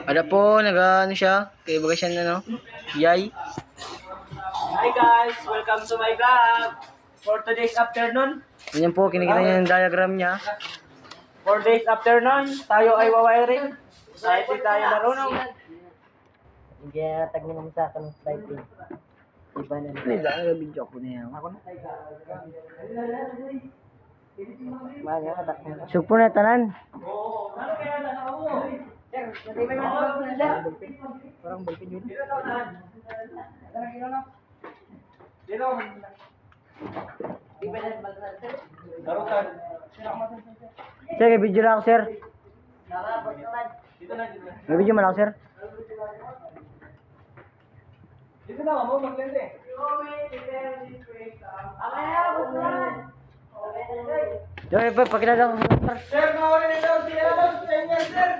Ada po, nag-ano siya. Kaya baga siya na, no? Yay. Hi guys, welcome to my vlog. For today's afternoon, Ganyan po, kinikita niya yung diagram niya. 4 days afternoon, tayo ay wawiring. Kahit di tayo marunong. Hindi tag mo naman sa akin ng typing. Iba na Hindi, dahil video ko na yan. Ako na. Mahal nga, katak mo. Supo na tanan. Sir, natibay mo na ba sir? Parang bulpin yun. Sir, video lang ako, sir. May video man ako, sir. Dito na mo, maglende. Sir, pakilala ko, sir. Sir, mawala na daw siya. Sir,